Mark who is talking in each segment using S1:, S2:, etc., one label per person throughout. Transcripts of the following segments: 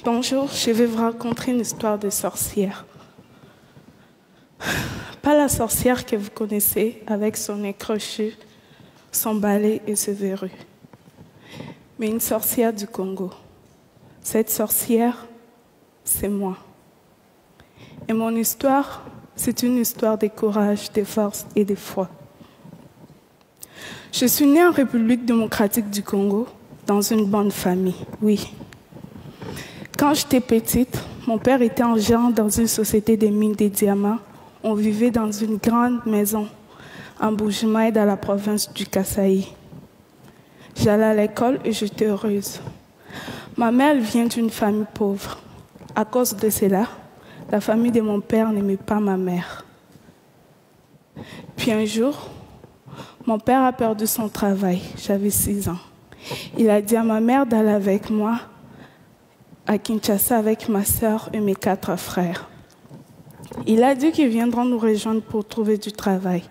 S1: Bonjour, je vais vous raconter une histoire de sorcière. Pas la sorcière que vous connaissez avec son nez crochu, son balai et ses verrues, mais une sorcière du Congo. Cette sorcière, c'est moi. Et mon histoire, c'est une histoire de courage, de force et de foi. Je suis née en République démocratique du Congo, dans une bonne famille, oui. Quand j'étais petite, mon père était en gérant dans une société de mines de diamants. On vivait dans une grande maison en Bujimaï, dans la province du Kasaï. J'allais à l'école et j'étais heureuse. Ma mère vient d'une famille pauvre. À cause de cela, la famille de mon père n'aimait pas ma mère. Puis un jour, mon père a perdu son travail. J'avais 6 ans. Il a dit à ma mère d'aller avec moi à Kinshasa avec ma sœur et mes 4 frères. Il a dit qu'ils viendront nous rejoindre pour trouver du travail.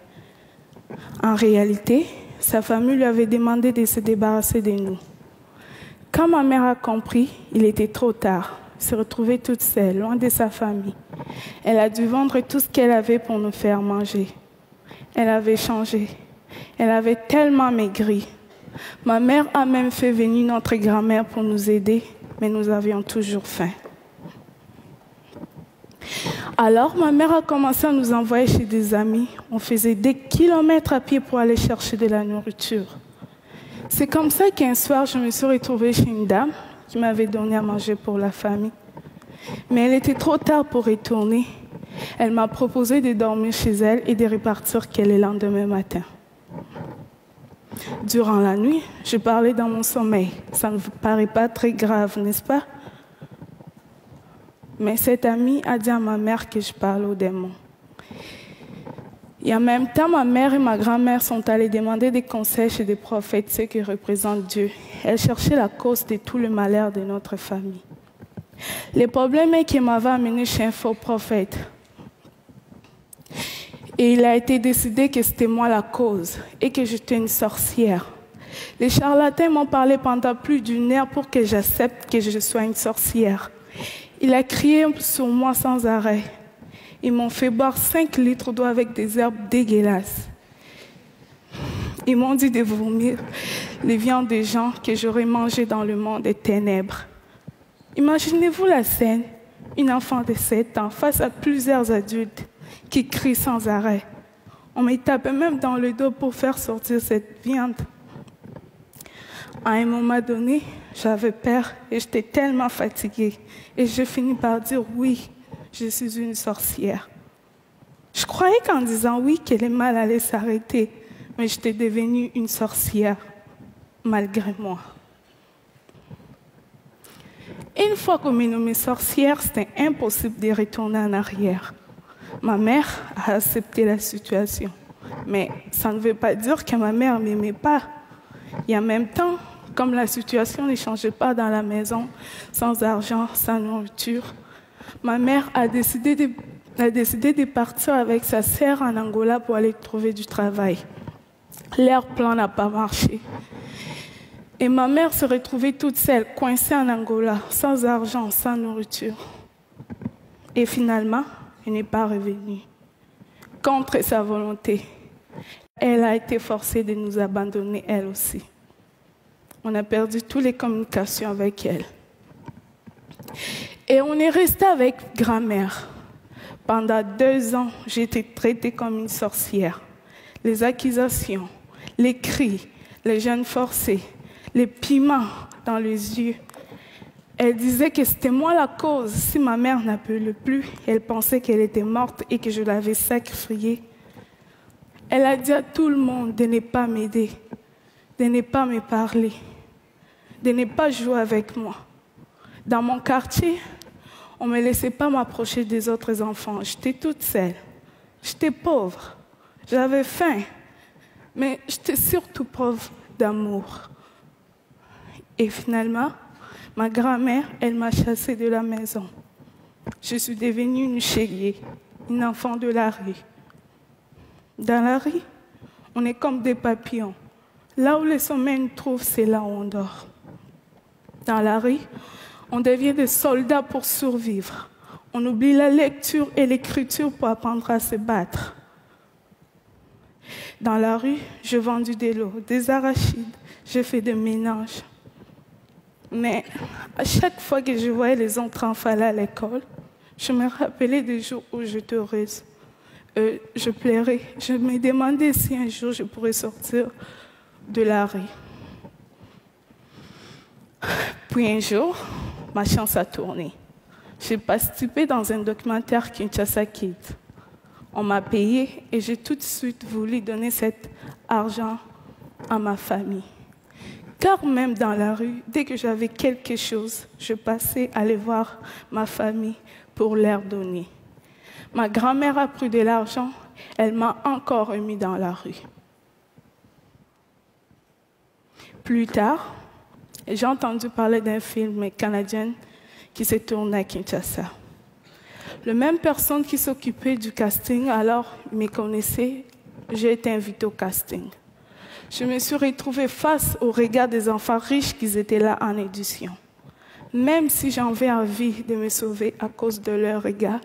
S1: En réalité, sa famille lui avait demandé de se débarrasser de nous. Quand ma mère a compris, il était trop tard. Elle se retrouvait toute seule, loin de sa famille. Elle a dû vendre tout ce qu'elle avait pour nous faire manger. Elle avait changé. Elle avait tellement maigri. Ma mère a même fait venir notre grand-mère pour nous aider, mais nous avions toujours faim. Alors, ma mère a commencé à nous envoyer chez des amis. On faisait des kilomètres à pied pour aller chercher de la nourriture. C'est comme ça qu'un soir, je me suis retrouvée chez une dame qui m'avait donné à manger pour la famille. Mais elle était trop tard pour retourner. Elle m'a proposé de dormir chez elle et de repartir le lendemain matin. Durant la nuit, je parlais dans mon sommeil. Ça ne vous paraît pas très grave, n'est-ce pas? Mais cette amie a dit à ma mère que je parle aux démons. Et en même temps, ma mère et ma grand-mère sont allées demander des conseils chez des prophètes, ceux qui représentent Dieu. Elles cherchaient la cause de tout le malheur de notre famille. Le problème est qu'elle m'avait amené chez un faux prophète. Et il a été décidé que c'était moi la cause et que j'étais une sorcière. Les charlatans m'ont parlé pendant plus d'1 heure pour que j'accepte que je sois une sorcière. Il a crié sur moi sans arrêt. Ils m'ont fait boire 5 litres d'eau avec des herbes dégueulasses. Ils m'ont dit de vomir les viandes des gens que j'aurais mangées dans le monde des ténèbres. Imaginez-vous la scène, une enfant de 7 ans face à plusieurs adultes qui crient sans arrêt. On me tapait même dans le dos pour faire sortir cette viande. À un moment donné, j'avais peur et j'étais tellement fatiguée. Et j'ai fini par dire oui, je suis une sorcière. Je croyais qu'en disant oui, que le mal allait s'arrêter, mais j'étais devenue une sorcière, malgré moi. Une fois qu'on m'a nommée sorcière, c'était impossible de retourner en arrière. Ma mère a accepté la situation, mais ça ne veut pas dire que ma mère ne m'aimait pas. Et en même temps, comme la situation ne changeait pas dans la maison, sans argent, sans nourriture, ma mère a décidé de partir avec sa sœur en Angola pour aller trouver du travail. Leur plan n'a pas marché. Et ma mère se retrouvait toute seule, coincée en Angola, sans argent, sans nourriture. Et finalement, elle n'est pas revenue. Contre sa volonté, elle a été forcée de nous abandonner, elle aussi. On a perdu toutes les communications avec elle. Et on est resté avec grand-mère. Pendant 2 ans, j'ai été traitée comme une sorcière. Les accusations, les cris, les jeûnes forcés, les piments dans les yeux. Elle disait que c'était moi la cause. Si ma mère n'appelait plus, elle pensait qu'elle était morte et que je l'avais sacrifiée. Elle a dit à tout le monde de ne pas m'aider, de ne pas me parler, de ne pas jouer avec moi. Dans mon quartier, on ne me laissait pas m'approcher des autres enfants. J'étais toute seule. J'étais pauvre. J'avais faim. Mais j'étais surtout pauvre d'amour. Et finalement, ma grand-mère, elle m'a chassée de la maison. Je suis devenue une chérie, une enfant de la rue. Dans la rue, on est comme des papillons. Là où le sommeil nous trouve, c'est là où on dort. Dans la rue, On devient des soldats pour survivre. On oublie la lecture et l'écriture pour apprendre à se battre. Dans la rue, j'ai vendu des lots, des arachides, j'ai fait des ménages. Mais à chaque fois que je voyais les autres enfants aller à l'école, je me rappelais des jours où j'étais heureuse. Je pleurais. Je me demandais si un jour je pourrais sortir de la rue. Puis un jour, ma chance a tourné. J'ai participé dans un documentaire Kinshasa Kids. On m'a payé et j'ai tout de suite voulu donner cet argent à ma famille. Car même dans la rue, dès que j'avais quelque chose, je passais aller voir ma famille pour leur donner. Ma grand-mère a pris de l'argent, elle m'a encore remis dans la rue. Plus tard, j'ai entendu parler d'un film canadien qui s'est tourné à Kinshasa. La même personne qui s'occupait du casting alors me connaissait, j'ai été invitée au casting. Je me suis retrouvée face au regard des enfants riches qui étaient là en édition. Même si j'avais envie de me sauver à cause de leur regard,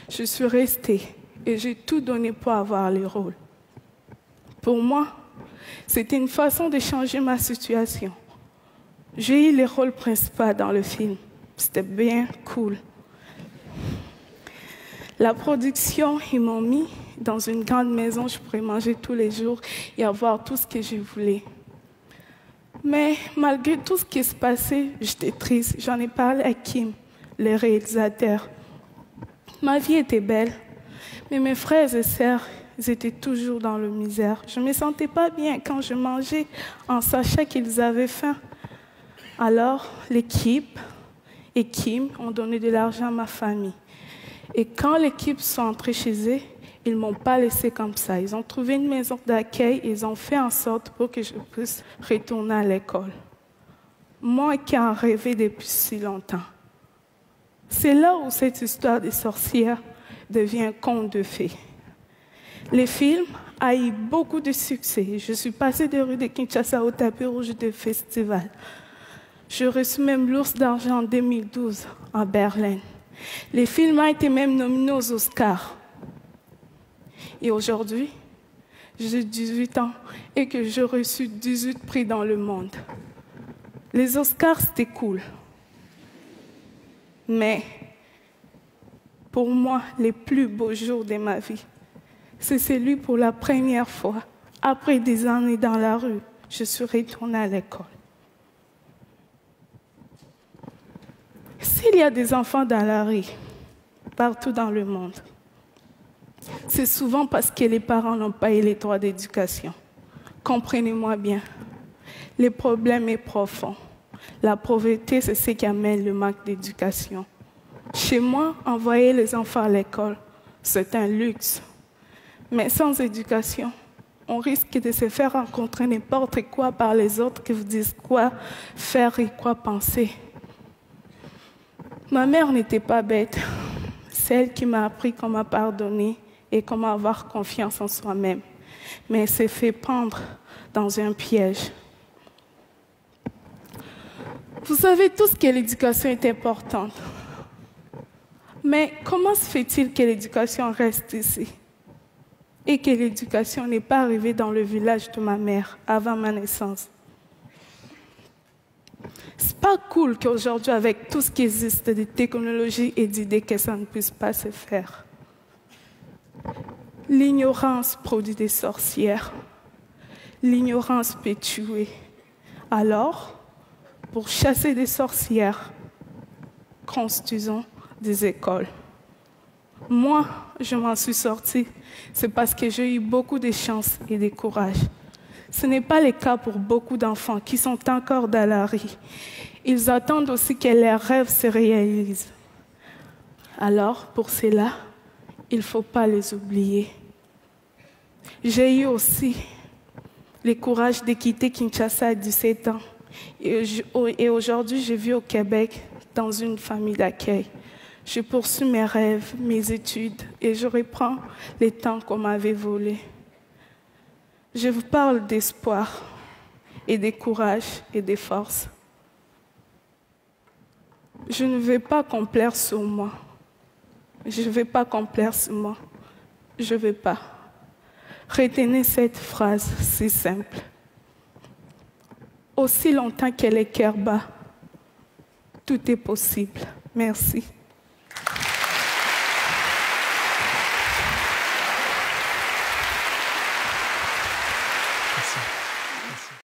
S1: je suis restée et j'ai tout donné pour avoir le rôle. Pour moi, c'était une façon de changer ma situation. J'ai eu le rôle principal dans le film. C'était bien cool. La production, ils m'ont mis dans une grande maison, je pourrais manger tous les jours et avoir tout ce que je voulais. Mais malgré tout ce qui se passait, j'étais triste. J'en ai parlé à Kim, le réalisateur. Ma vie était belle, mais mes frères et sœurs, ils étaient toujours dans la misère. Je ne me sentais pas bien quand je mangeais en sachant qu'ils avaient faim. Alors, l'équipe et Kim ont donné de l'argent à ma famille. Et quand l'équipe sont entrés chez eux, ils ne m'ont pas laissé comme ça. Ils ont trouvé une maison d'accueil et ils ont fait en sorte pour que je puisse retourner à l'école. Moi qui en rêvais depuis si longtemps. C'est là où cette histoire des sorcières devient un conte de fées. Le film a eu beaucoup de succès. Je suis passée des rues de Kinshasa au tapis rouge des festivals. J'ai reçu même l'Ours d'argent en 2012 à Berlin. Le film a été même nominé aux Oscars. Et aujourd'hui, j'ai 18 ans et que j'ai reçu 18 prix dans le monde. Les Oscars, c'était cool. Mais pour moi, les plus beaux jours de ma vie, c'est celui pour la première fois, après des années dans la rue, je suis retournée à l'école. S'il y a des enfants dans la rue, partout dans le monde, c'est souvent parce que les parents n'ont pas eu les droits d'éducation. Comprenez-moi bien, le problème est profond. La pauvreté, c'est ce qui amène le manque d'éducation. Chez moi, envoyer les enfants à l'école, c'est un luxe. Mais sans éducation, on risque de se faire rencontrer n'importe quoi par les autres qui vous disent quoi faire et quoi penser. Ma mère n'était pas bête. C'est elle qui m'a appris comment pardonner et comment avoir confiance en soi-même. Mais elle s'est fait prendre dans un piège. Vous savez tous que l'éducation est importante. Mais comment se fait-il que l'éducation reste ici et que l'éducation n'est pas arrivée dans le village de ma mère avant ma naissance? C'est pas cool qu'aujourd'hui, avec tout ce qui existe de technologies et d'idées, que ça ne puisse pas se faire. L'ignorance produit des sorcières. L'ignorance peut tuer. Alors, pour chasser des sorcières, construisons des écoles. Moi, je m'en suis sortie. C'est parce que j'ai eu beaucoup de chance et de courage. Ce n'est pas le cas pour beaucoup d'enfants qui sont encore dans la rue. Ils attendent aussi que leurs rêves se réalisent. Alors, pour cela, il ne faut pas les oublier. J'ai eu aussi le courage de quitter Kinshasa à 17 ans. Et aujourd'hui, je vis au Québec dans une famille d'accueil. Je poursuis mes rêves, mes études et je reprends les temps qu'on m'avait volés. Je vous parle d'espoir et de courage et de force. Je ne vais pas complaire sur moi. Je ne vais pas complaire sur moi. Je ne vais pas. Retenez cette phrase si simple. Aussi longtemps qu'elle est cœur bas, tout est possible. Merci.